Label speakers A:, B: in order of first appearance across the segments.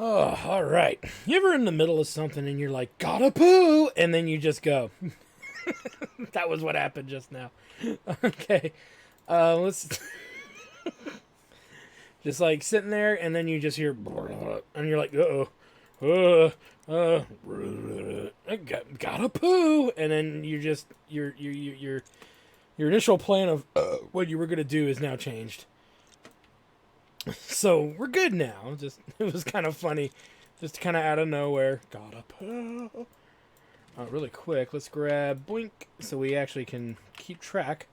A: Oh, all right. You ever in the middle of something and you're like, gotta poo, and then you just go. That was what happened just now. Okay, let's just like sitting there, and then you just hear, and you're like, I gotta poo, and then you just your initial plan of what you were gonna do is now changed. So we're good now. Just it was kind of funny, just kind of out of nowhere. Gotta poo. Really quick, let's grab Boink so we actually can keep track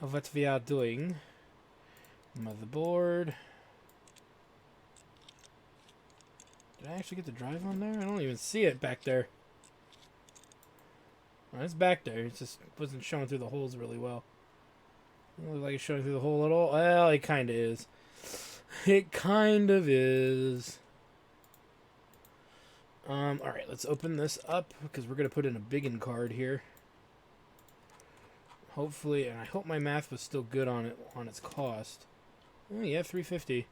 A: of what we are doing. Motherboard. Did I actually get the drive on there? I don't even see it back there. Oh, it's back there. It just wasn't showing through the holes really well. It looks like it's showing through the hole at all. Well, it kind of is. It kind of is. Alright, let's open this up because we're going to put in a biggin card here. Hopefully, and I hope my math was still good on it on its cost. Oh yeah, 350.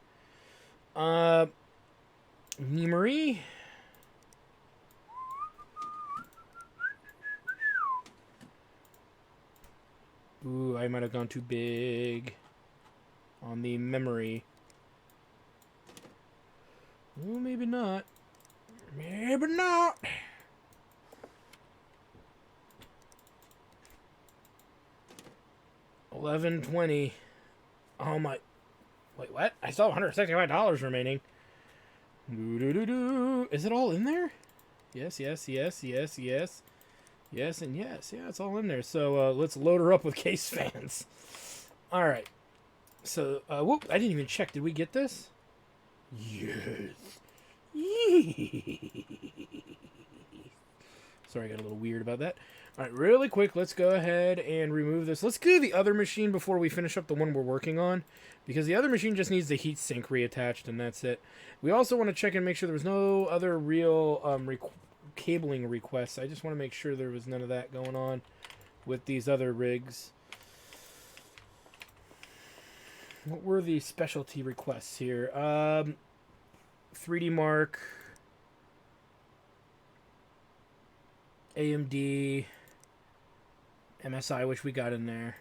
A: Memory. Ooh, I might have gone too big on the memory. Ooh, maybe not. Maybe not. $11.20. Oh my. Wait, what? I still have $165 remaining. Is it all in there? Yes, yes, yes, yes, yes. Yes, and yes. Yeah, it's all in there. So let's load her up with case fans. All right. So, whoop, I didn't even check. Did we get this? Yes. Sorry, I got a little weird about that. All right, really quick, let's go ahead and remove this. Let's do the other machine before we finish up the one we're working on, because the other machine just needs the heatsink reattached, and that's it. We also want to check and make sure there was no other real cabling requests. I just want to make sure there was none of that going on with these other rigs. What were the specialty requests here? 3D Mark, AMD, MSI, which we got in there,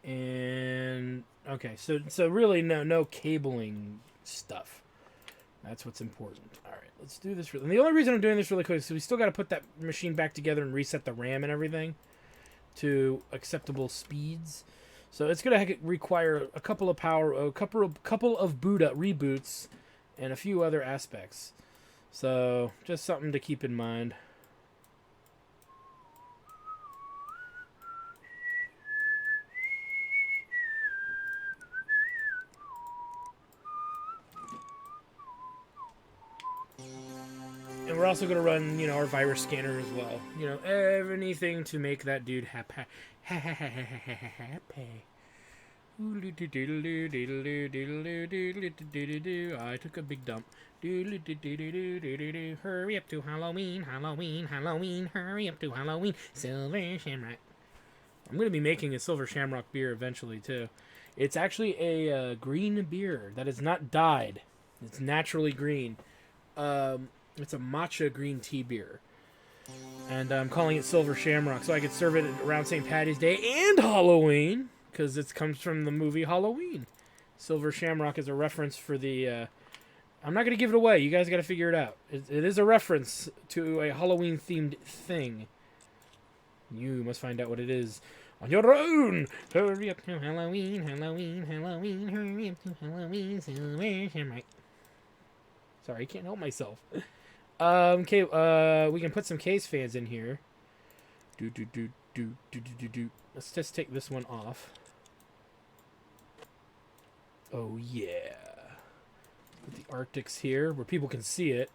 A: and okay, so really no cabling stuff. That's what's important. All right, let's do this. And the only reason I'm doing this really quick is we still got to put that machine back together and reset the RAM and everything to acceptable speeds. So it's gonna require a couple of boot up reboots and a few other aspects. So just something to keep in mind. And we're also going to run, our virus scanner as well. Anything to make that dude happy. I took a big dump. Hurry up to Halloween, Halloween, Halloween. Hurry up to Halloween. Silver Shamrock. I'm going to be making a Silver Shamrock beer eventually, too. It's actually a green beer that is not dyed. It's naturally green. It's a matcha green tea beer. And I'm calling it Silver Shamrock so I could serve it around St. Patty's Day and Halloween, because it comes from the movie Halloween. Silver Shamrock is a reference for the... I'm not going to give it away. You guys got to figure it out. It is a reference to a Halloween-themed thing. You must find out what it is on your own. Hurry up to Halloween, Halloween, Halloween. Hurry up to Halloween, Silver Shamrock. Sorry, I can't help myself. Okay, we can put some case fans in here. Let's just take this one off. Oh, yeah. Put the Arctics here where people can see it.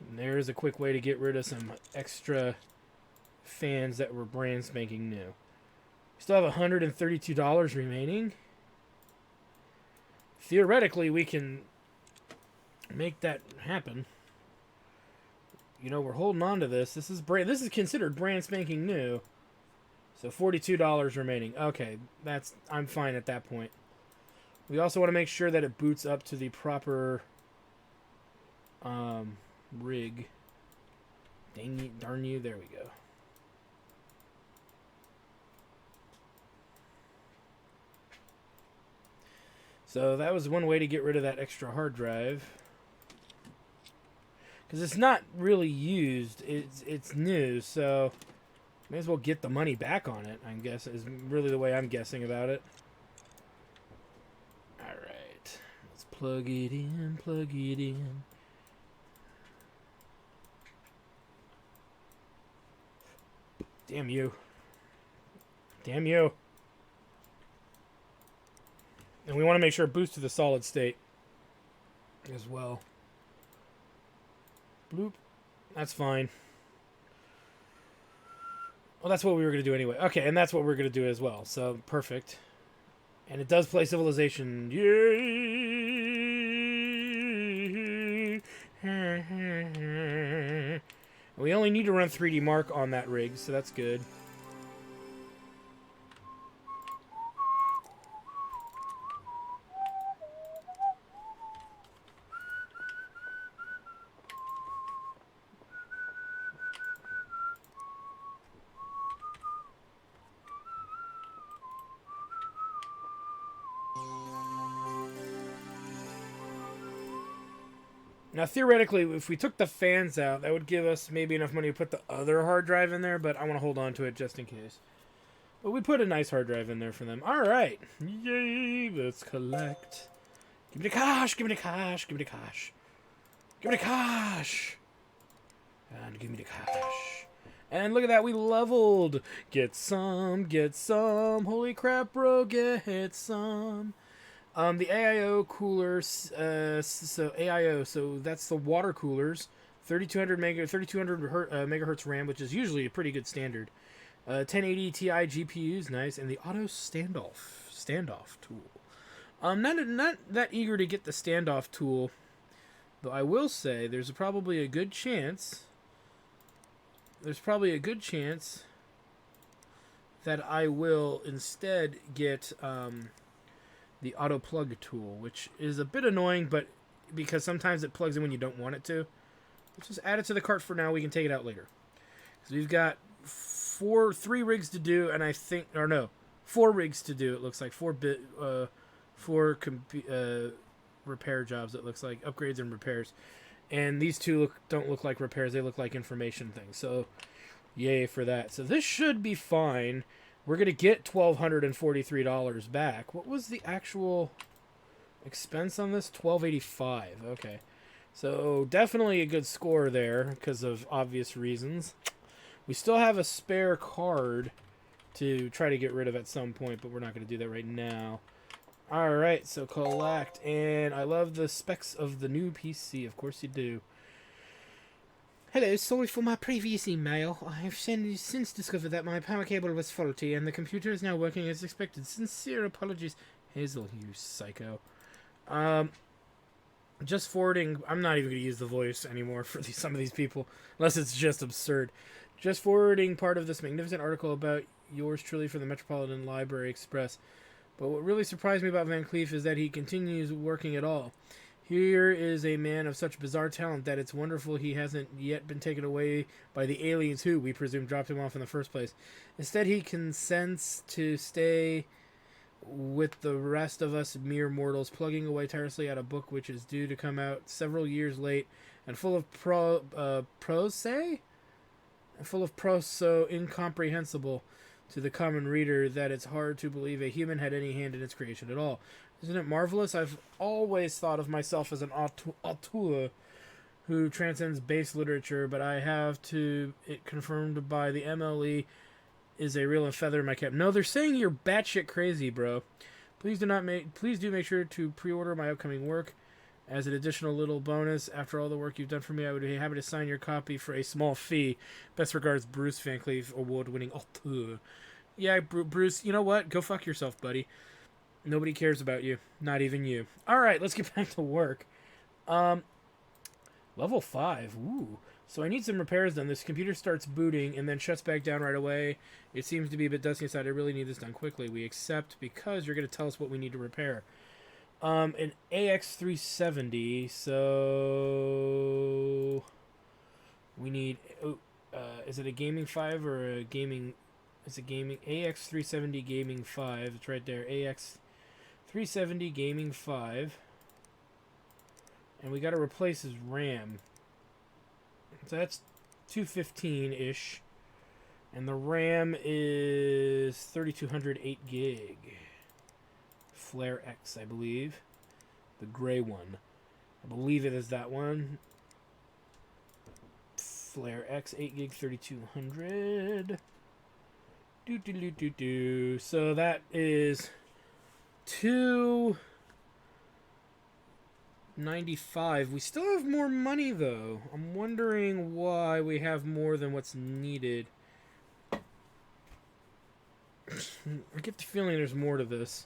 A: And there's a quick way to get rid of some extra fans that were brand spanking new. Still have $132 remaining. Theoretically, we can make that happen. We're holding on to this. This is considered brand spanking new. So $42 remaining. Okay, I'm fine at that point. We also want to make sure that it boots up to the proper rig. Darn you, there we go. So that was one way to get rid of that extra hard drive. Because it's not really used. It's new, so may as well get the money back on it, I guess, is really the way I'm guessing about it. Alright. Let's plug it in, plug it in. Damn you. Damn you. And we want to make sure it boosts to the solid state as well. Bloop. That's fine. Well, that's what we were going to do anyway. Okay, and that's what we're going to do as well. So, perfect. And it does play Civilization. Yay! We only need to run 3D Mark on that rig, so that's good. Now, theoretically, if we took the fans out, that would give us maybe enough money to put the other hard drive in there, but I want to hold on to it just in case. But we put a nice hard drive in there for them. All right. Yay, let's collect. Give me the cash, give me the cash, give me the cash. Give me the cash. And give me the cash. And look at that, we leveled. Get some, get some. Holy crap, bro, get some. The AIO coolers, so AIO, so that's the water coolers, 3200 megahertz RAM, which is usually a pretty good standard. 1080 Ti GPUs, nice, and the auto standoff tool. Not that eager to get the standoff tool, though I will say there's probably a good chance. There's probably a good chance that I will instead get the auto plug tool, which is a bit annoying, but because sometimes it plugs in when you don't want it to. Let's just add it to the cart for now. We can take it out later. So we've got 3 rigs to do, and I think, or no, 4 rigs to do. It looks like 4 repair jobs. It looks like upgrades and repairs, and these two don't look like repairs. They look like information things. So, yay for that. So this should be fine. We're going to get $1,243 back. What was the actual expense on this? $1,285. Okay. So definitely a good score there because of obvious reasons. We still have a spare card to try to get rid of at some point, but we're not going to do that right now. Alright, so collect. And I love the specs of the new PC. Of course you do. Hello, sorry for my previous email. I have since discovered that my power cable was faulty and the computer is now working as expected. Sincere apologies, Hazel, you psycho. Just forwarding. I'm not even going to use the voice anymore for some of these people, unless it's just absurd. Just forwarding part of this magnificent article about yours truly for the Metropolitan Library Express. But what really surprised me about Van Cleef is that he continues working at all. Here is a man of such bizarre talent that it's wonderful he hasn't yet been taken away by the aliens who, we presume, dropped him off in the first place. Instead, he consents to stay with the rest of us mere mortals, plugging away tirelessly at a book which is due to come out several years late and full of prose so incomprehensible to the common reader that it's hard to believe a human had any hand in its creation at all. Isn't it marvelous? I've always thought of myself as an auteur who transcends base literature, but I have it confirmed by the MLE is a real feather in my cap. No, they're saying you're batshit crazy, bro. Please do make sure to pre-order my upcoming work as an additional little bonus. After all the work you've done for me, I would be happy to sign your copy for a small fee. Best regards, Bruce Van Cleef, award-winning auteur. Yeah, Bruce, you know what? Go fuck yourself, buddy. Nobody cares about you. Not even you. Alright, let's get back to work. Level 5. Ooh. So I need some repairs done. This computer starts booting and then shuts back down right away. It seems to be a bit dusty inside. I really need this done quickly. We accept because you're going to tell us what we need to repair. An AX370. So we need. Is it a gaming 5 or a gaming? It's a gaming AX370 gaming 5. It's right there. AX370 gaming 5. And we got to replace his RAM. So that's 215-ish. And the RAM is 3208 gig. Flare X, I believe. The gray one. I believe it is that one. Flare X, 8 gig, 3200. So that is 295. We still have more money though. I'm wondering why we have more than what's needed. I get the feeling there's more to this.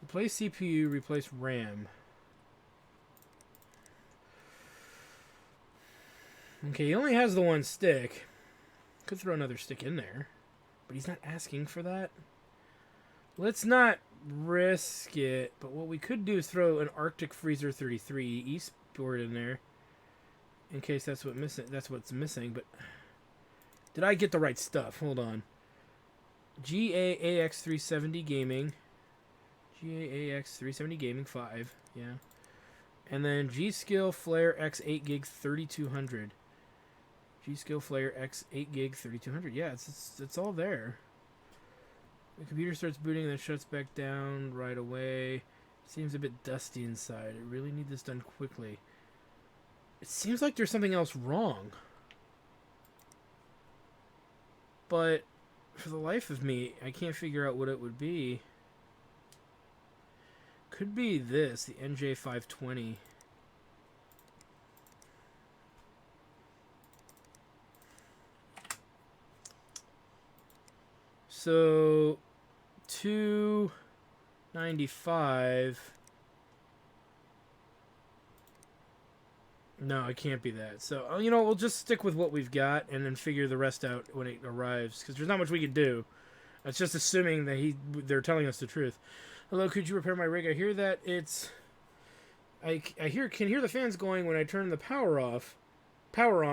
A: Replace CPU, replace RAM. Okay, he only has the one stick. Could throw another stick in there. But he's not asking for that. Let's not risk it. But what we could do is throw an Arctic Freezer 33 eSport in there. In case that's what's missing. But did I get the right stuff? Hold on. GAAX370 Gaming. GAAX370 Gaming 5. Yeah. And then G-Skill Flare X 8 gig 3200. G-Skill Flare X 8 gig 3200. Yeah, it's all there. The computer starts booting and then shuts back down right away. Seems a bit dusty inside. I really need this done quickly. It seems like there's something else wrong. But for the life of me, I can't figure out what it would be. Could be this, the NJ520. So 295. No, it can't be that. So, you know, we'll just stick with what we've got and then figure the rest out when it arrives. Because there's not much we can do. That's just assuming that they're telling us the truth. Hello, could you repair my rig? I hear that it's... I can hear the fans going when I turn the power on,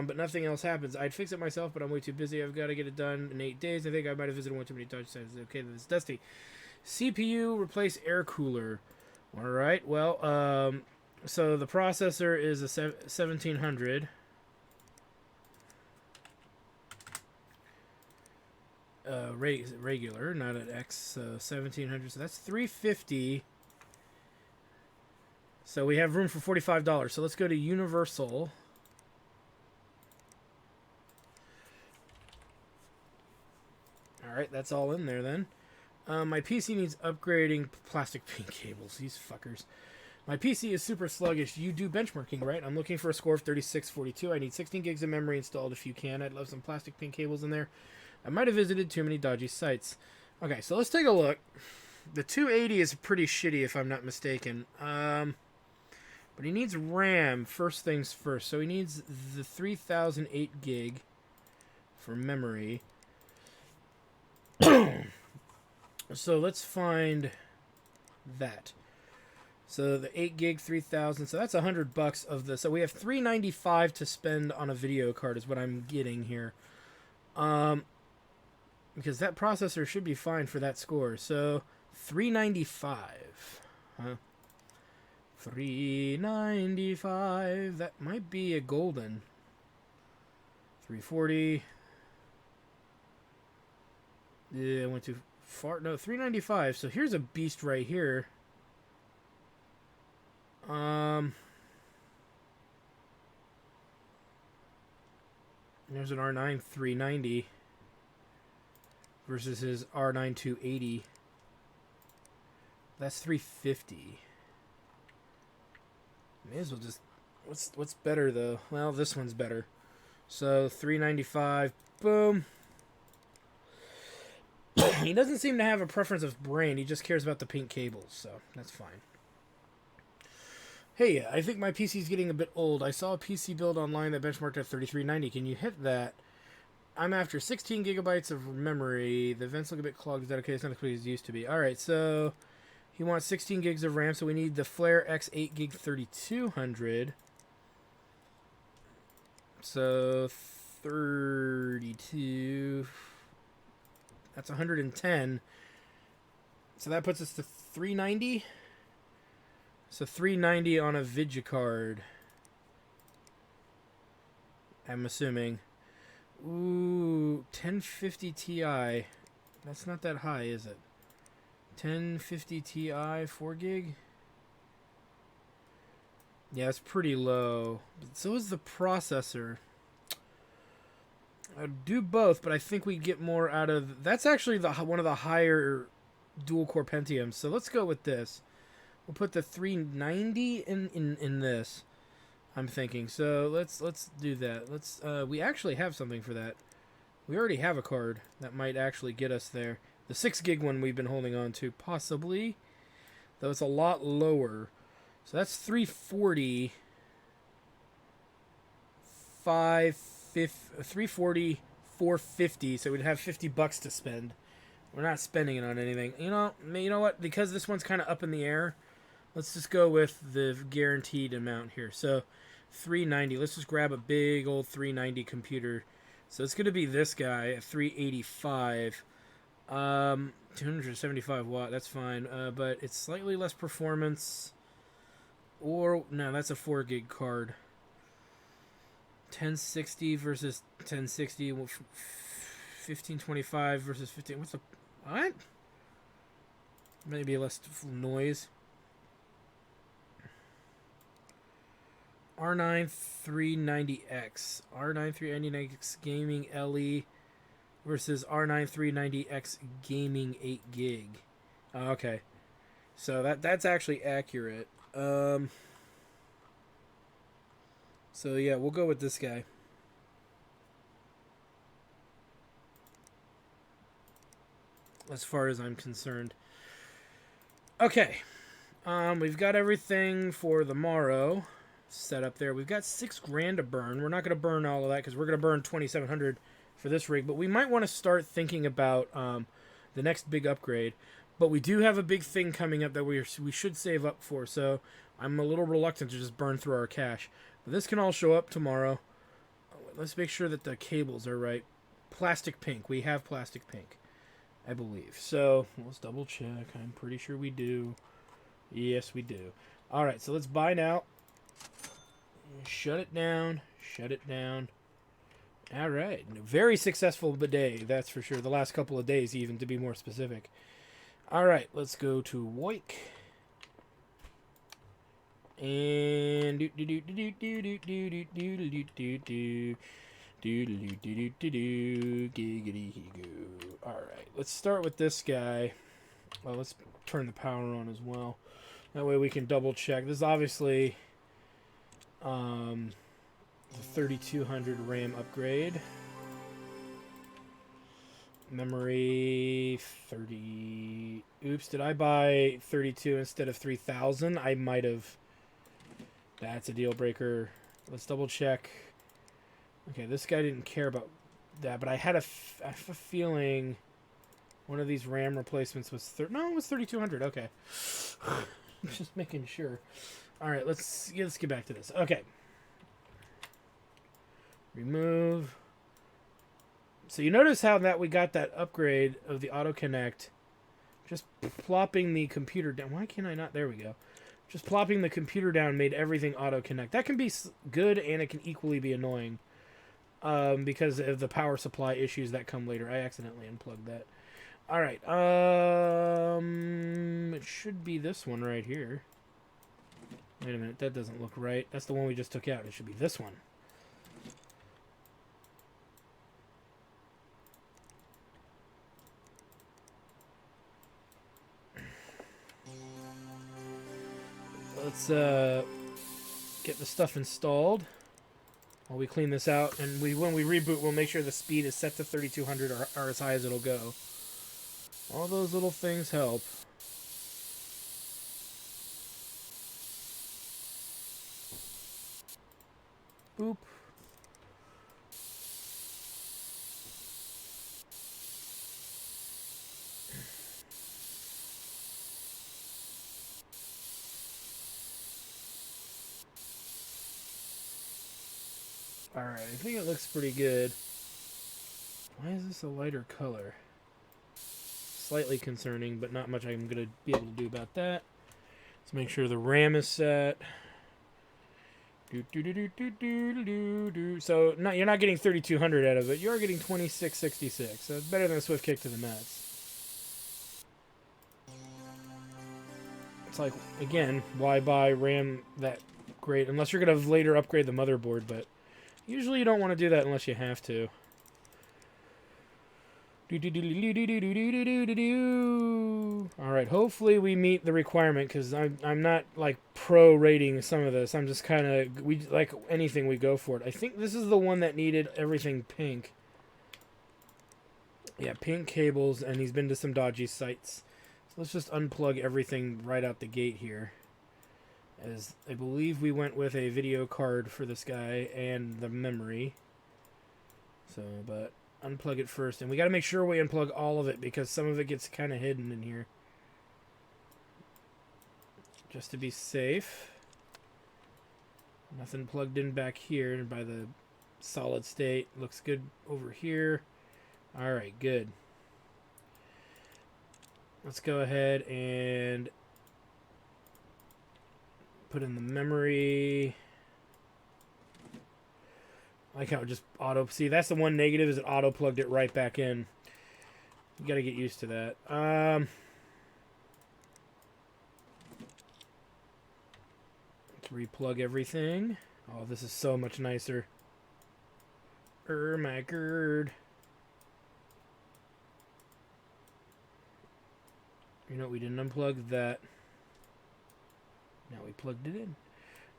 A: but nothing else happens. I'd fix it myself, but I'm way too busy. I've got to get it done in 8 days. I think I might have visited one too many touch sites. Okay, that's dusty. CPU, replace air cooler. All right, well, so the processor is a 1700. Regular, not an X 1700. So that's 350. So we have room for $45. So let's go to Universal. All right, that's all in there then. My PC needs upgrading. Plastic pin cables, these fuckers. My PC is super sluggish. You do benchmarking, right? I'm looking for a score of 3642. I need 16 gigs of memory installed if you can. I'd love some plastic pin cables in there. I might have visited too many dodgy sites. Okay, so let's take a look. The 280 is pretty shitty if I'm not mistaken. But he needs RAM, first things first. So he needs the 3008 gig for memory. So let's find that. So the 8 gig 3000. So that's $100 of the. So we have $395 to spend on a video card is what I'm getting here. Because that processor should be fine for that score. So $395. Huh? $395. That might be a golden. 340. Yeah, I went too far. No, $395. So here's a beast right here. There's an R9 390 versus his R9 280. That's 350. May as well just what's better though? Well, this one's better. So 395. Boom. He doesn't seem to have a preference of brand. He just cares about the pink cables, so that's fine. Hey, I think my PC's getting a bit old. I saw a PC build online that benchmarked at 3390. Can you hit that? I'm after 16 gigabytes of memory. The vents look a bit clogged. Is that okay? It's not as quick as it used to be. Alright, so he wants 16 gigs of RAM, so we need the Flare X 8 gig 3200. So 32. That's 110. So that puts us to 390. So 390 on a Vidya card. I'm assuming. Ooh, 1050 Ti. That's not that high, is it? 1050 Ti, 4 gig? Yeah, it's pretty low. But so is the processor. I'd do both, but I think we get more out of... That's actually one of the higher dual-core Pentiums. So let's go with this. We'll put the 390 in this. I'm thinking. So let's do that. We actually have something for that. We already have a card that might actually get us there. The 6 gig one we've been holding on to, possibly. Though it's a lot lower. So that's 340. 340, 450. So we'd have $50 to spend. We're not spending it on anything. You know what? Because this one's kind of up in the air, let's just go with the guaranteed amount here. So 390. Let's just grab a big old 390 computer. So it's going to be this guy at 385. 275 watt. That's fine. But it's slightly less performance. Or no, that's a 4 gig card. 1060 versus 1060. 1525 versus 15. What's the what? Maybe less noise. R9 390X. R9 390X Gaming LE versus R9 390X Gaming 8 gig. Okay. So that's actually accurate. So yeah, we'll go with this guy. As far as I'm concerned. Okay. We've got everything for the morrow set up there. We've got $6,000 to burn. We're not going to burn all of that because we're going to burn 2,700 for this rig. But we might want to start thinking about the next big upgrade. But we do have a big thing coming up that we should save up for. So I'm a little reluctant to just burn through our cash. But this can all show up tomorrow. Let's make sure that the cables are right. Plastic pink. We have plastic pink, I believe. So let's double check. I'm pretty sure we do. Yes, we do. All right, so let's buy now. Shut it down. Shut it down. All right. Very successful day, that's for sure. The last couple of days, even, to be more specific. All right, let's go to Woik. And all right, let's start with this guy. Well, let's turn the power on as well. That way we can double check. This is obviously the 3200 RAM upgrade. Memory 30. Oops, did I buy 32 instead of 3000? I might have. That's a deal breaker. Let's double check. Okay, this guy didn't care about that, but I have a feeling one of these RAM replacements was no, it was 3200. Okay. Just making sure. All right, let's get back to this. Okay. Remove. So you notice how that we got that upgrade of the auto connect, just plopping the computer down. Why can't I not? There we go. Just plopping the computer down made everything auto connect. That can be good and it can equally be annoying because of the power supply issues that come later. I accidentally unplugged that. All right. It should be this one right here. Wait a minute. That doesn't look right. That's the one we just took out. It should be this one. Let's get the stuff installed while we clean this out. And when we reboot, we'll make sure the speed is set to 3200 or as high as it'll go. All those little things help. Boop. Alright, I think it looks pretty good. Why is this a lighter color? Slightly concerning, but not much I'm going to be able to do about that. Let's make sure the RAM is set. So you're not getting 3200 out of it. You're getting 2666. So it's better than a swift kick to the nuts. It's like, again, why buy RAM that great unless you're going to later upgrade the motherboard, but usually you don't want to do that unless you have to. Alright, hopefully we meet the requirement, because I'm not, like, pro-rating some of this. I'm just kind of, like anything, we go for it. I think this is the one that needed everything pink. Yeah, pink cables, and he's been to some dodgy sites. So let's just unplug everything right out the gate here. As I believe we went with a video card for this guy and the memory. So, but unplug it first. And we got to make sure we unplug all of it, because some of it gets kind of hidden in here. Just to be safe. Nothing plugged in back here by the solid state. Looks good over here. Alright, good. Let's go ahead and put in the memory. I like how it just auto... See, that's the one negative, is it auto-plugged it right back in. You gotta get used to that. Let's replug everything. Oh, this is so much nicer. My god. You know, we didn't unplug that. Now we plugged it in.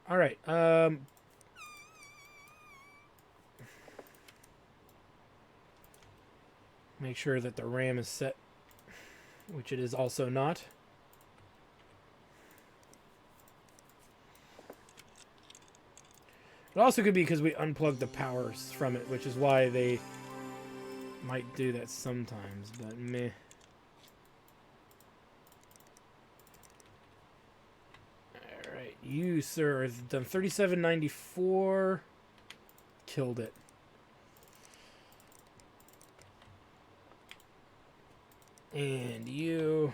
A: Alright, make sure that the RAM is set, which it is also not. It also could be because we unplugged the powers from it, which is why they might do that sometimes, but meh. Alright, you, sir, have done 3794. Killed it. And you...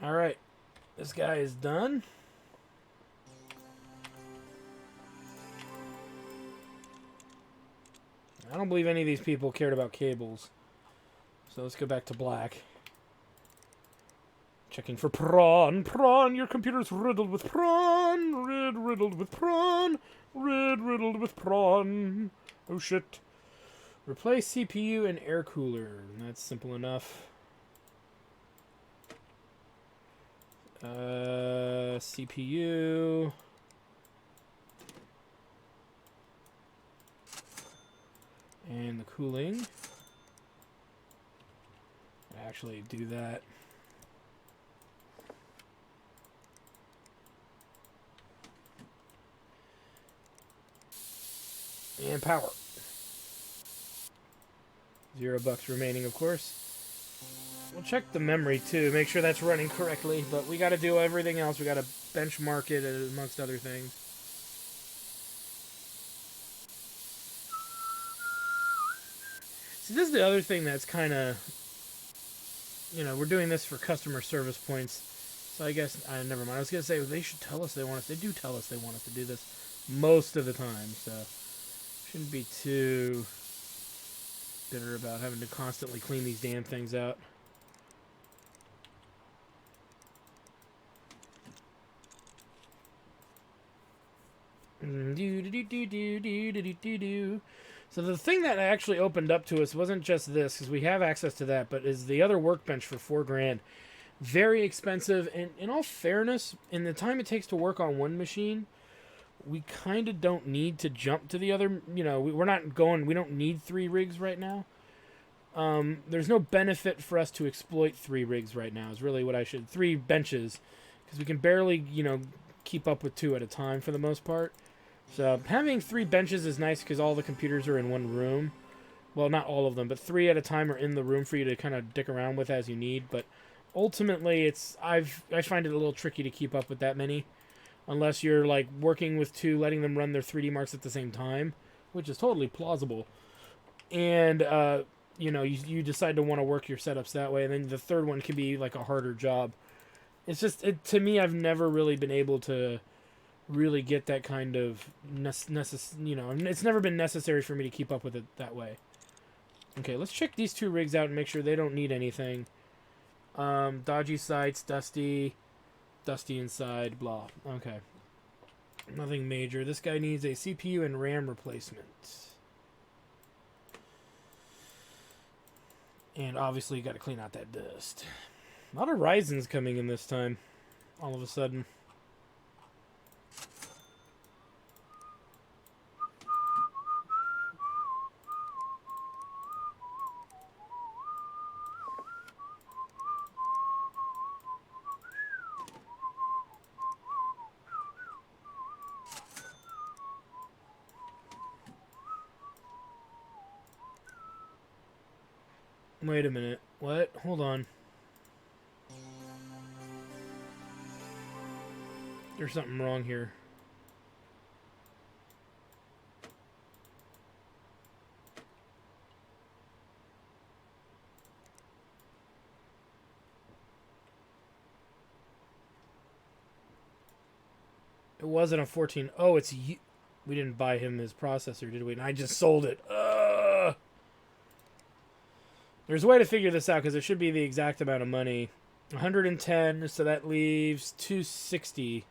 A: Alright, this guy is done. I don't believe any of these people cared about cables. So let's go back to black. Checking for prawn. Prawn, your computer's riddled with prawn. Red riddled with prawn. Red riddled with prawn. Oh shit. Replace CPU and air cooler. That's simple enough. CPU. And the cooling. Actually do that. And power. $0 remaining, of course. We'll check the memory too, make sure that's running correctly, but we got to do everything else. We got to benchmark it amongst other things. See, this is the other thing that's kind of, you know, we're doing this for customer service points. So I guess, never mind. I was going to say, they should tell us they want us. They do tell us they want us to do this most of the time, so shouldn't be too bitter about having to constantly clean these damn things out. So the thing that actually opened up to us wasn't just this, because we have access to that, but is the other workbench for $4,000. Very expensive, and in all fairness, in the time it takes to work on one machine, we kind of don't need to jump to the other. You know, we're not going. We don't need 3 rigs right now. There's no benefit for us to exploit 3 rigs right now. Is really what I should 3 benches, because we can barely keep up with 2 at a time for the most part. So having 3 benches is nice because all the computers are in one room. Well, not all of them, but 3 at a time are in the room for you to kind of dick around with as you need. But ultimately, I find it a little tricky to keep up with that many, unless you're like working with 2, letting them run their 3D marks at the same time, which is totally plausible. And you decide to want to work your setups that way, and then the third one can be like a harder job. It's just to me, I've never really been able to really get that kind of it's never been necessary for me to keep up with it that way. Okay, let's check these 2 rigs out and make sure they don't need anything. Dodgy sites, dusty inside, blah. Okay. Nothing major. This guy needs a CPU and RAM replacement. And obviously you got to clean out that dust. A lot of Ryzen's coming in this time. All of a sudden. Wait a minute. What? Hold on. There's something wrong here. It wasn't a 14. Oh, it's... We didn't buy him his processor, did we? And I just sold it. There's a way to figure this out, because it should be the exact amount of money. 110, so that leaves 260.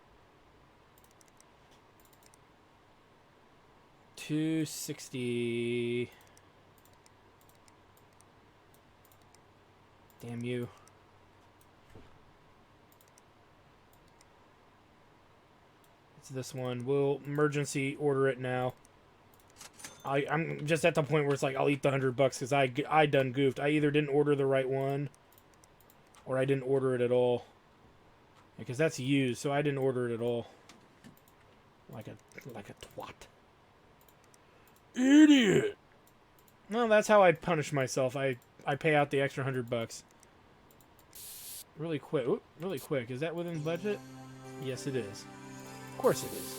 A: 260. Damn you. It's this one. We'll emergency order it now. I'm just at the point where it's like I'll eat the $100 because I done goofed. I either didn't order the right one, or I didn't order it at all. Because that's used, so I didn't order it at all. Like a twat. Idiot. Well, that's how I punish myself. I pay out the extra $100. Really quick. Oop, really quick. Is that within budget? Yes, it is. Of course it is.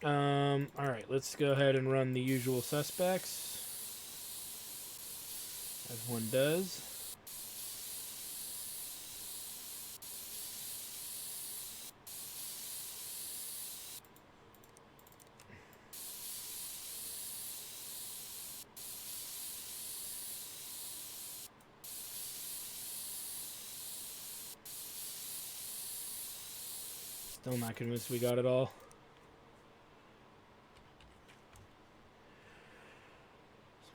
A: Alright, let's go ahead and run the usual suspects. As one does. Still not convinced we got it all.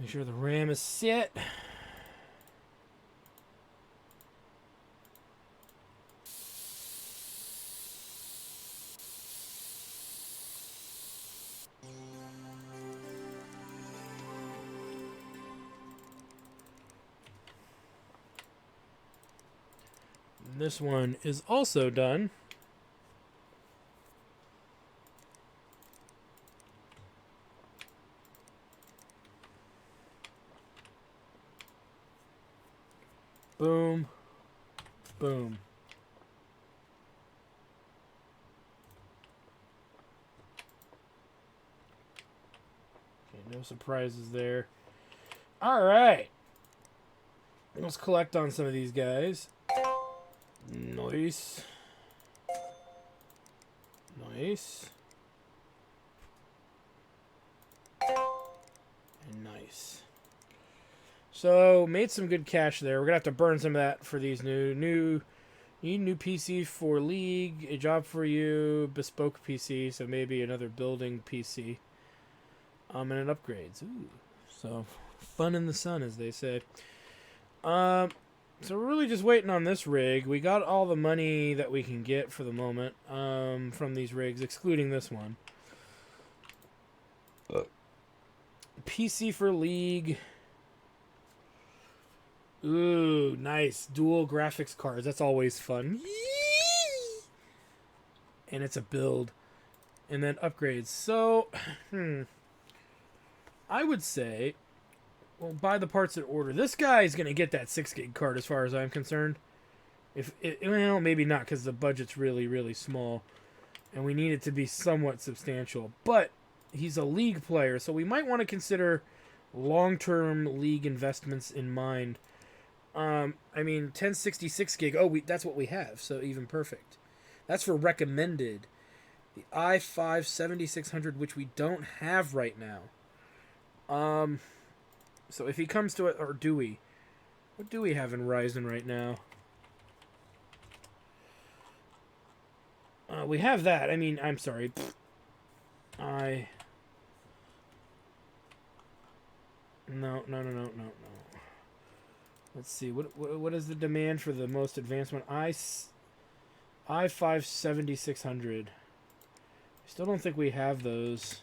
A: Make sure the RAM is set. This one is also done. Boom. Boom. Okay, no surprises there. Alright. Let's collect on some of these guys. Nice. Nice. And nice. So, made some good cash there. We're going to have to burn some of that for these new PC for League, a job for you, bespoke PC, so maybe another building PC. And an upgrades. Ooh. So, fun in the sun, as they say. So we're really just waiting on this rig. We got all the money that we can get for the moment from these rigs, excluding this one. PC for League. Ooh, nice. Dual graphics cards. That's always fun. And it's a build. And then upgrades. So, I would say, well, buy the parts in order. This guy is going to get that 6 gig card as far as I'm concerned. Well, maybe not because the budget's really, really small. And we need it to be somewhat substantial. But he's a League player, so we might want to consider long-term League investments in mind. I mean, 1066 gig. Oh, that's what we have, so even perfect. That's for recommended. The i5 7600, which we don't have right now. So if he comes to it, or do we? What do we have in Ryzen right now? We have that. I mean, I'm sorry. No. Let's see. What is the demand for the most advanced one? i5 7600. I still don't think we have those.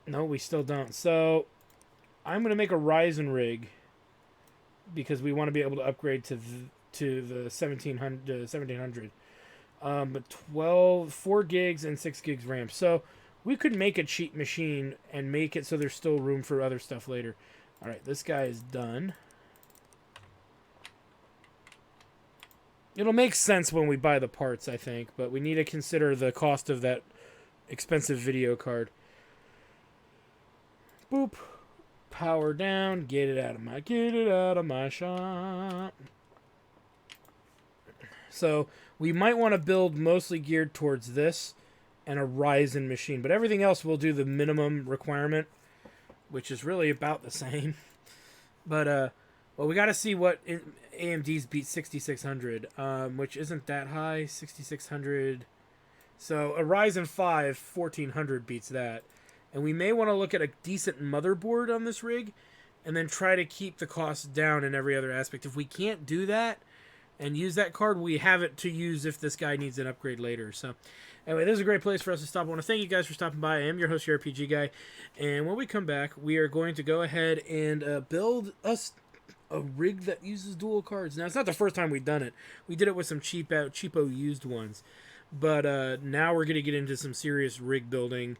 A: No, we still don't. So I'm going to make a Ryzen rig because we want to be able to upgrade to the 1700. But 4 gigs and 6 gigs RAM. So we could make a cheap machine and make it so there's still room for other stuff later. All right, this guy is done. It'll make sense when we buy the parts, I think, but we need to consider the cost of that expensive video card. Boop. Power down. Get it out of my shop. So we might want to build mostly geared towards this and a Ryzen machine, but everything else will do the minimum requirement, which is really about the same. But well, we got to see what AMD's beat 6600, which isn't that high. 6600. So a Ryzen 5 1400 beats that. And we may want to look at a decent motherboard on this rig and then try to keep the costs down in every other aspect. If we can't do that and use that card, we have it to use if this guy needs an upgrade later. So anyway, this is a great place for us to stop. I want to thank you guys for stopping by. I am your host, your RPG Guy. And when we come back, we are going to go ahead and build us a rig that uses dual cards. Now, it's not the first time we've done it. We did it with some cheapo used ones. But now we're going to get into some serious rig building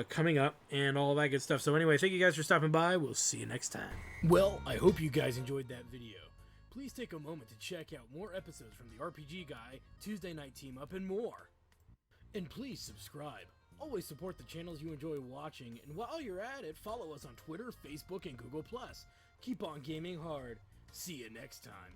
A: coming up and all that good stuff. So anyway, thank you guys for stopping by. We'll see you next time. Well, I hope you guys enjoyed that video. Please take a moment to check out more episodes from the RPG Guy, Tuesday Night Team Up, and more. And please subscribe. Always support the channels you enjoy watching, and while you're at it, follow us on Twitter, Facebook, and Google+. Keep on gaming hard. See you next time.